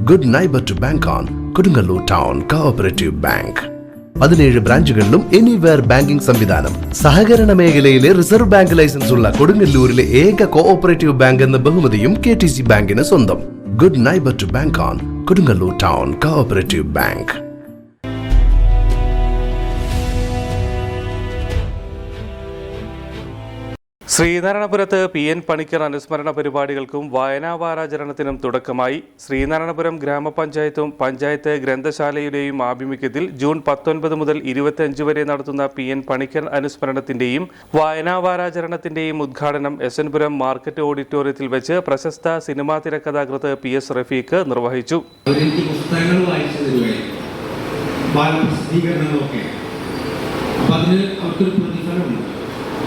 Good neighbour to bank on Kodungallur town cooperative bank. 17 ബ്രാഞ്ചുകളിലും anywhere banking സംവിധാനം. സഹകരണ മേഖലയിലെ റിസർവ് ബാങ്ക് ലൈസൻസ് ഉള്ള കൊടുങ്ങല്ലൂരിലെ ഏക കോഓപ്പറേറ്റീവ് ബാങ്ക് എന്ന ബഹുമതിയും KTC ബാങ്കിന് സ്വന്തം. Good neighbour to bank on Kodungallur town cooperative bank. ശ്രീനാരായണപുരത്ത് PN പണിക്കർ അനുസ്മരണ പരിപാടികൾക്കും വായനാ വാരാചരണത്തിനും തുടക്കമായി. ശ്രീനാരായണപുരം ഗ്രാമപഞ്ചായത്തും പഞ്ചായത്ത് ഗ്രന്ഥശാലയുടെയും ആഭിമുഖ്യത്തിൽ ജൂൺ 19 മുതൽ 25 വരെ നടത്തുന്ന PN പണിക്കർ അനുസ്മരണത്തിന്റെയും വായനാ വാരാചരണത്തിന്റെയും ഉദ്ഘാടനം SN-പുരം മാർക്കറ്റ് ഓഡിറ്റോറിയത്തിൽ വെച്ച് പ്രശസ്ത സിനിമാ തിരക്കഥാകൃത്ത് PS റഫീഖ് നിർവഹിച്ചു.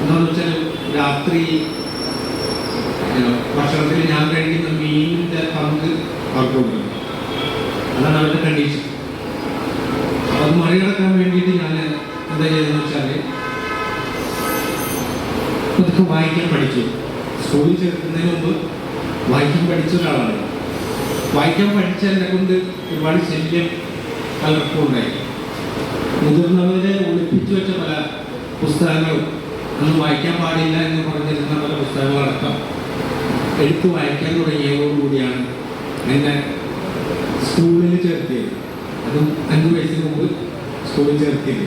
എന്താണെന്ന് വെച്ചാൽ രാത്രി ഭക്ഷണത്തിൽ ഞാൻ കഴിക്കുന്ന മീനിൻ്റെ പങ്ക് അവർക്കുണ്ട്. അതാണ് അവരുടെ കണ്ടീഷൻ. അപ്പം അത് മറികടക്കാൻ വേണ്ടിയിട്ട് ഞാൻ എന്താ ചെയ്തതെന്ന് വെച്ചാൽ ഇതൊക്കെ വായിക്കാൻ പഠിച്ചു. സ്കൂളിൽ ചേർക്കുന്നതിന് മുമ്പ് വായിക്കാൻ പഠിച്ച ഒരാളാണ്. വായിക്കാൻ പഠിച്ചതിനെ കൊണ്ട് ഒരുപാട് ശല്യം പലർക്കും ഉണ്ടായി. മുതിർന്നവരെ ഒളിപ്പിച്ചു വെച്ച പല പുസ്തകങ്ങളും അന്ന് വായിക്കാൻ പാടില്ല എന്ന് പറഞ്ഞിരുന്ന പല പുസ്തകങ്ങളടക്കം എഴുത്ത് വായിക്കാൻ തുടങ്ങിയതോടുകൂടിയാണ് എന്നെ സ്കൂളിൽ ചേർത്തിയത്. അതും 5 വയസ്സിന് മുമ്പ് സ്കൂളിൽ ചേർത്തിയത്.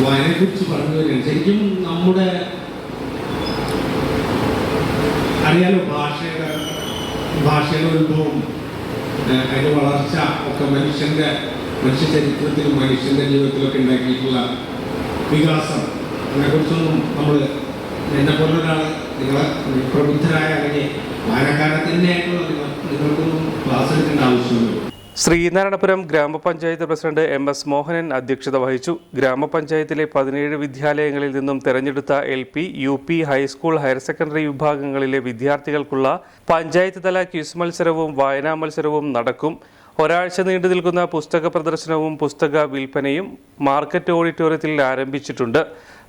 വായനയെക്കുറിച്ച് പറഞ്ഞു വരികയാണ്. ശരിക്കും നമ്മുടെ അറിയാലോ, ഭാഷയുടെ ഉത്ഭവം, അതിൻ്റെ വളർച്ച ഒക്കെ മനുഷ്യ ചരിത്രത്തിലും മനുഷ്യൻ്റെ ജീവിതത്തിലൊക്കെ ഉണ്ടാക്കിയിട്ടുള്ള വികാസം, അതിനെക്കുറിച്ചൊന്നും നമ്മൾ എന്നെ പോലൊരാൾ നിങ്ങളെ പ്രബുദ്ധരായ അല്ലെങ്കിൽ വായനക്കാരെ തന്നെയായിട്ടുള്ള നിങ്ങൾക്കൊന്നും ക്ലാസ് എടുക്കേണ്ട ആവശ്യമുള്ളൂ. ശ്രീനാരായണപുരം ഗ്രാമപഞ്ചായത്ത് പ്രസിഡന്റ് MS മോഹനൻ അധ്യക്ഷത വഹിച്ചു. ഗ്രാമപഞ്ചായത്തിലെ 17 വിദ്യാലയങ്ങളിൽ നിന്നും തെരഞ്ഞെടുത്ത LP, UP, high school, higher secondary വിഭാഗങ്ങളിലെ വിദ്യാർത്ഥികൾക്കുള്ള പഞ്ചായത്ത് തല ക്വിസ് മത്സരവും വായനാ മത്സരവും നടക്കും. ഒരാഴ്ച നീണ്ടു നിൽക്കുന്ന പുസ്തക പ്രദർശനവും പുസ്തക വിൽപ്പനയും മാർക്കറ്റ് ഓഡിറ്റോറിയത്തിൽ ആരംഭിച്ചിട്ടുണ്ട്.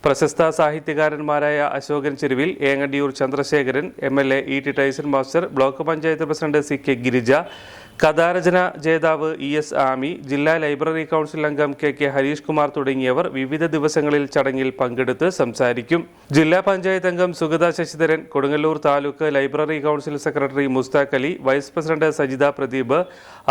പ്രശസ്ത സാഹിത്യകാരന്മാരായ Ashokan Cheruvil, Engandiyur Chandrasekharan, MLA ET Tyson master, block panchayat president CK Girija, കഥാരചന ജേതാവ് ES ആമി, ജില്ലാ ലൈബ്രറി കൗൺസിൽ അംഗം KK ഹരീഷ് കുമാർ തുടങ്ങിയവർ വിവിധ ദിവസങ്ങളിൽ ചടങ്ങിൽ പങ്കെടുത്ത് സംസാരിക്കും. ജില്ലാ പഞ്ചായത്ത് അംഗം Sugatha Sasidharan, Kodungallur taluk library council secretary Mustaq Ali, vice president Sajitha Pradeep,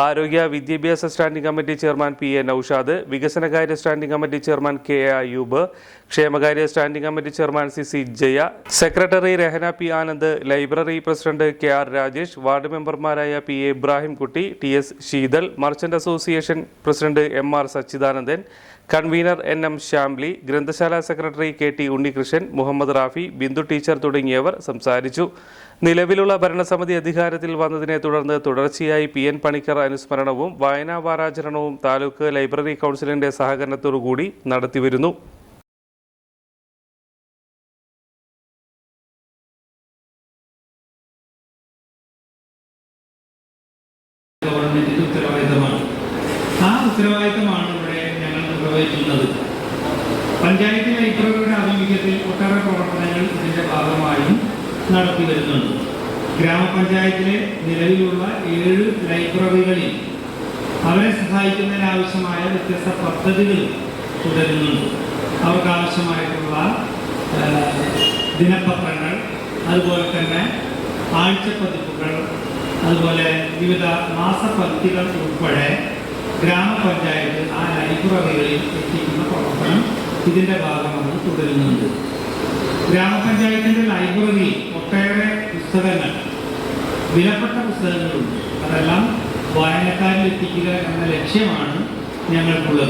ആരോഗ്യ വിദ്യാഭ്യാസ standing committee chairman PA Naushad, വികസനകാര്യ standing committee chairman KA Ayoob, ക്ഷേമകാര്യ standing committee chairman CC Jaya, secretary Rehana P Anand, library president KR Rajesh, ward മെമ്പർമാരായ PA Ibrahim Kutty, TS Sheetal, merchant association president MR Sachidanandan, convener NM Shyamli, ഗ്രന്ഥശാല സെക്രട്ടറി KT Unnikrishnan, Muhammad Rafi, Bindu teacher തുടങ്ങിയവർ സംസാരിച്ചു. നിലവിലുള്ള ഭരണസമിതി അധികാരത്തിൽ വന്നതിനെ തുടർന്ന് തുടർച്ചയായി PN പണിക്കർ അനുസ്മരണവും വായനാ വാരാചരണവും താലൂക്ക് ലൈബ്രറി കൗൺസിലിന്റെ സഹകരണത്തോടുകൂടി നടത്തിവരുന്നു. ഗവൺമെന്റിന്റെ ഉത്തരവാദിത്തമാണ്. ആ ഉത്തരവാദിത്തമാണ് ഇവിടെ ഞങ്ങൾ നിർവഹിക്കുന്നത്. പഞ്ചായത്ത് ലൈബ്രറിയുടെ ആഭിമുഖ്യത്തിൽ ഒട്ടേറെ പ്രവർത്തനങ്ങൾ ഇതിന്റെ ഭാഗമായും നടത്തി വരുന്നുണ്ട്. ഗ്രാമപഞ്ചായത്തിലെ നിലവിലുള്ള 7 ലൈബ്രറികളിൽ അവരെ സഹായിക്കുന്നതിനാവശ്യമായ വ്യത്യസ്ത പദ്ധതികൾ തുടരുന്നുണ്ട്. അവർക്കാവശ്യമായിട്ടുള്ള ദിനപത്രങ്ങൾ, അതുപോലെ തന്നെ ആഴ്ചപ്പതിപ്പുകൾ, അതുപോലെ വിവിധ മാസപത്തികൾ ഉൾപ്പെടെ ഗ്രാമപഞ്ചായത്ത് ആ ലൈബ്രറികളിൽ എത്തിക്കുന്ന പ്രവർത്തനം ഇതിൻ്റെ ഭാഗമായി തുടരുന്നുണ്ട്. ഗ്രാമപഞ്ചായത്തിൻ്റെ ലൈബ്രറിയിൽ ഒട്ടേറെ പുസ്തകങ്ങൾ, വിലപ്പെട്ട പുസ്തകങ്ങളുണ്ട്. അതെല്ലാം വായനക്കാരിൽ എത്തിക്കുക എന്ന ലക്ഷ്യമാണ് ഞങ്ങൾക്കുള്ളത്.